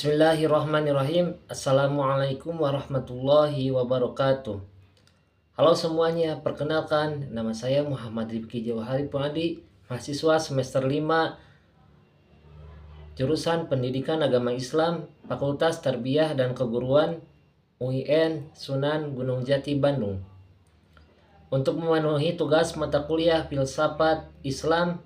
Bismillahirrahmanirrahim. Assalamualaikum warahmatullahi wabarakatuh. Halo semuanya, perkenalkan nama saya Muhammad Rifki Jawahari Punadi, mahasiswa semester 5 jurusan Pendidikan Agama Islam, Fakultas Tarbiyah dan Keguruan UIN Sunan Gunung Jati Bandung. Untuk memenuhi tugas mata kuliah Filsafat Islam,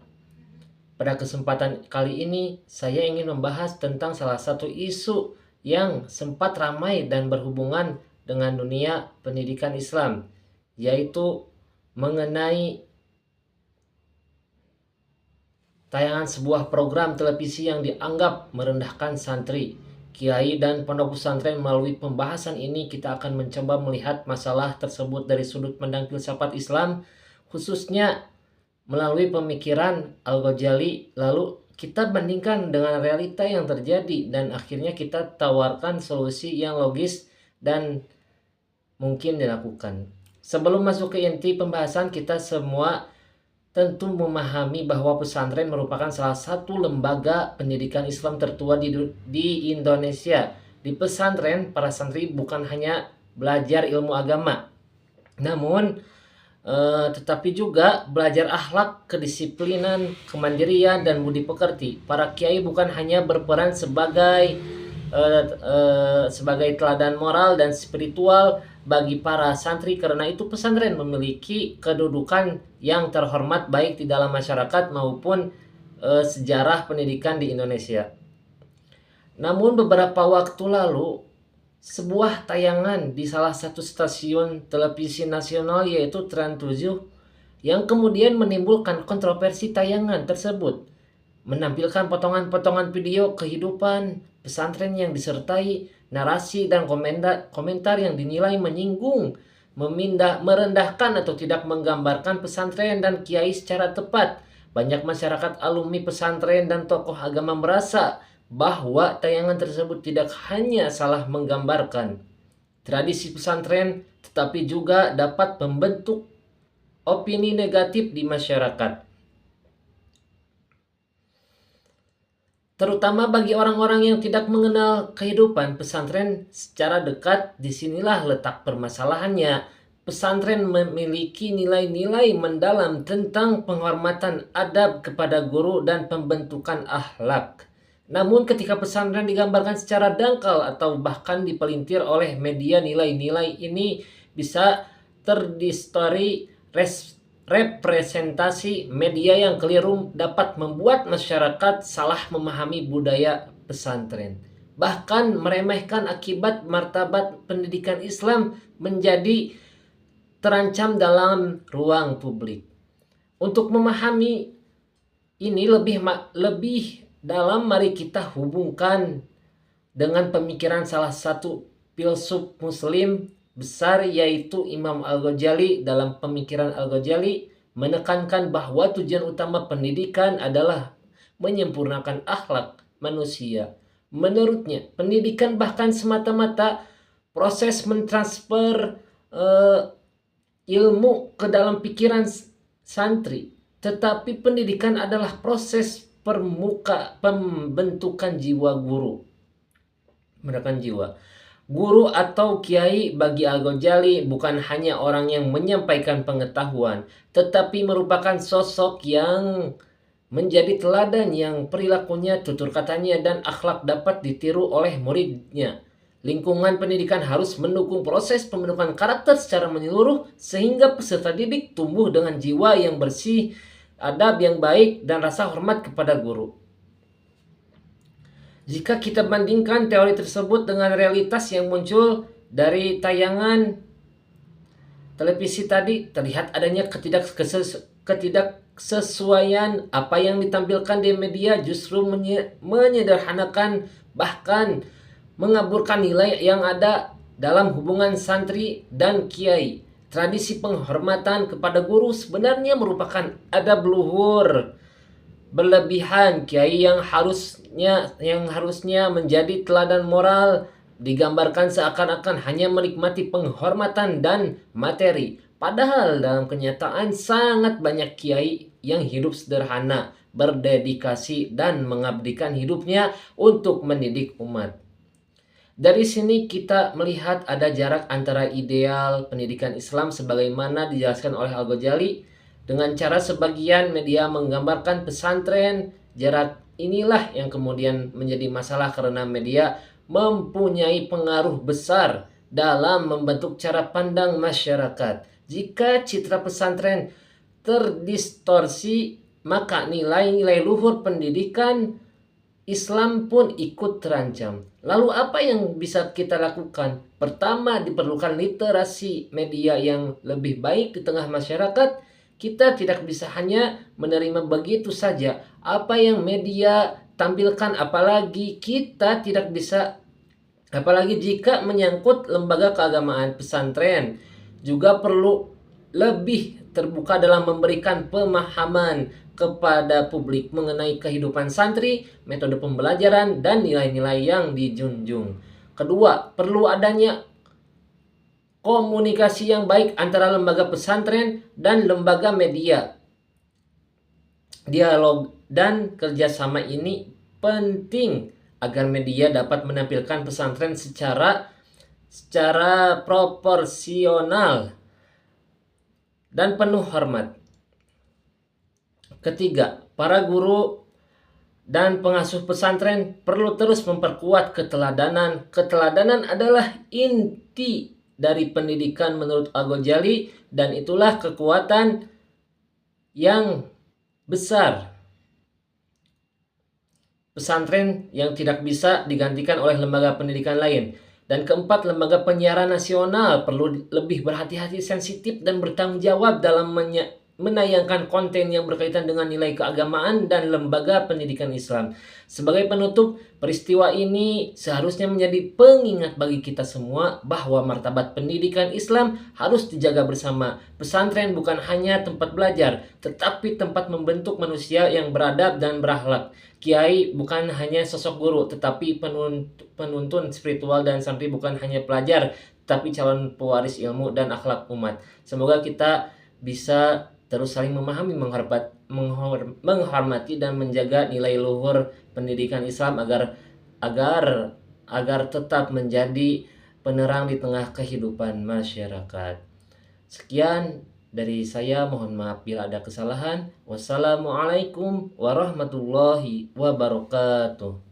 pada kesempatan kali ini, saya ingin membahas tentang salah satu isu yang sempat ramai dan berhubungan dengan dunia pendidikan Islam, yaitu mengenai tayangan sebuah program televisi yang dianggap merendahkan santri, kiai, dan pondok pesantren. Melalui pembahasan ini, kita akan mencoba melihat masalah tersebut dari sudut pandang filsafat Islam, khususnya melalui pemikiran Al-Ghazali, lalu kita bandingkan dengan realita yang terjadi dan akhirnya kita tawarkan solusi yang logis dan mungkin dilakukan. Sebelum masuk ke inti pembahasan, kita semua tentu memahami bahwa pesantren merupakan salah satu lembaga pendidikan Islam tertua di Indonesia. Di pesantren, para santri bukan hanya belajar ilmu agama, namun tetapi juga belajar akhlak, kedisiplinan, kemandirian, dan budi pekerti. Para kiai bukan hanya berperan sebagai teladan moral dan spiritual bagi para santri, karena itu pesantren memiliki kedudukan yang terhormat baik di dalam masyarakat maupun sejarah pendidikan di Indonesia. Namun beberapa waktu lalu, sebuah tayangan di salah satu stasiun televisi nasional yaitu Trans 7 yang kemudian menimbulkan kontroversi. Tayangan tersebut menampilkan potongan-potongan video kehidupan pesantren yang disertai narasi dan komentar yang dinilai menyinggung, merendahkan atau tidak menggambarkan pesantren dan kiai secara tepat. Banyak masyarakat alumni pesantren dan tokoh agama merasa bahwa tayangan tersebut tidak hanya salah menggambarkan tradisi pesantren, tetapi juga dapat membentuk opini negatif di masyarakat. Terutama bagi orang-orang yang tidak mengenal kehidupan pesantren secara dekat. Disinilah letak permasalahannya. Pesantren memiliki nilai-nilai mendalam tentang penghormatan adab kepada guru dan pembentukan akhlak. Namun ketika pesantren digambarkan secara dangkal atau bahkan dipelintir oleh media, nilai-nilai ini bisa terdistori. Representasi media yang keliru dapat membuat masyarakat salah memahami budaya pesantren, bahkan meremehkan. Akibat martabat pendidikan Islam menjadi terancam dalam ruang publik. Untuk memahami ini lebih dalam, mari kita hubungkan dengan pemikiran salah satu filsuf muslim besar, yaitu Imam Al-Ghazali. Dalam pemikiran Al-Ghazali menekankan bahwa tujuan utama pendidikan adalah menyempurnakan akhlak manusia. Menurutnya, pendidikan bahkan semata-mata proses mentransfer ilmu ke dalam pikiran santri, tetapi pendidikan adalah proses pembentukan jiwa guru. Guru atau kiai bagi Al-Ghazali bukan hanya orang yang menyampaikan pengetahuan, tetapi merupakan sosok yang menjadi teladan, yang perilakunya, tutur katanya, dan akhlak dapat ditiru oleh muridnya. Lingkungan pendidikan harus mendukung proses pembentukan karakter secara menyeluruh, sehingga peserta didik tumbuh dengan jiwa yang bersih, adab yang baik, dan rasa hormat kepada guru. Jika kita bandingkan teori tersebut dengan realitas yang muncul dari tayangan televisi tadi, terlihat adanya ketidaksesuaian. Apa yang ditampilkan di media justru menyederhanakan, bahkan mengaburkan nilai yang ada dalam hubungan santri dan kiai. Tradisi penghormatan kepada guru sebenarnya merupakan adab luhur berlebihan. Kiai yang harusnya menjadi teladan moral digambarkan seakan-akan hanya menikmati penghormatan dan materi. Padahal dalam kenyataan sangat banyak kiai yang hidup sederhana, berdedikasi, dan mengabdikan hidupnya untuk mendidik umat. Dari sini kita melihat ada jarak antara ideal pendidikan Islam sebagaimana dijelaskan oleh Al-Ghazali dengan cara sebagian media menggambarkan pesantren. Jarak inilah yang kemudian menjadi masalah karena media mempunyai pengaruh besar dalam membentuk cara pandang masyarakat. Jika citra pesantren terdistorsi, maka nilai-nilai luhur pendidikan Islam pun ikut terancam. Lalu apa yang bisa kita lakukan? Pertama, diperlukan literasi media yang lebih baik di tengah masyarakat. Kita tidak bisa hanya menerima begitu saja apa yang media tampilkan, apalagi kita tidak bisa, apalagi jika menyangkut lembaga keagamaan. Pesantren juga perlu lebih terbuka dalam memberikan pemahaman kepada publik mengenai kehidupan santri, metode pembelajaran, dan nilai-nilai yang dijunjung. Kedua, perlu adanya komunikasi yang baik antara lembaga pesantren dan lembaga media. Dialog dan kerjasama ini penting agar media dapat menampilkan pesantren secara proporsional dan penuh hormat. Ketiga, para guru dan pengasuh pesantren perlu terus memperkuat keteladanan. Keteladanan adalah inti dari pendidikan menurut Al-Ghazali, dan itulah kekuatan yang besar pesantren yang tidak bisa digantikan oleh lembaga pendidikan lain. Dan keempat, lembaga penyiaran nasional perlu lebih berhati-hati, sensitif, dan bertanggung jawab dalam menayangkan konten yang berkaitan dengan nilai keagamaan dan lembaga pendidikan Islam. Sebagai penutup, peristiwa ini seharusnya menjadi pengingat bagi kita semua bahwa martabat pendidikan Islam harus dijaga bersama. Pesantren bukan hanya tempat belajar, tetapi tempat membentuk manusia yang beradab dan berakhlak. Kiai bukan hanya sosok guru, tetapi penuntun spiritual, dan santri bukan hanya pelajar, tetapi calon pewaris ilmu dan akhlak umat. Semoga kita bisa terus saling memahami, menghormati, dan menjaga nilai luhur pendidikan Islam agar tetap menjadi penerang di tengah kehidupan masyarakat. Sekian dari saya, mohon maaf bila ada kesalahan. Wassalamualaikum warahmatullahi wabarakatuh.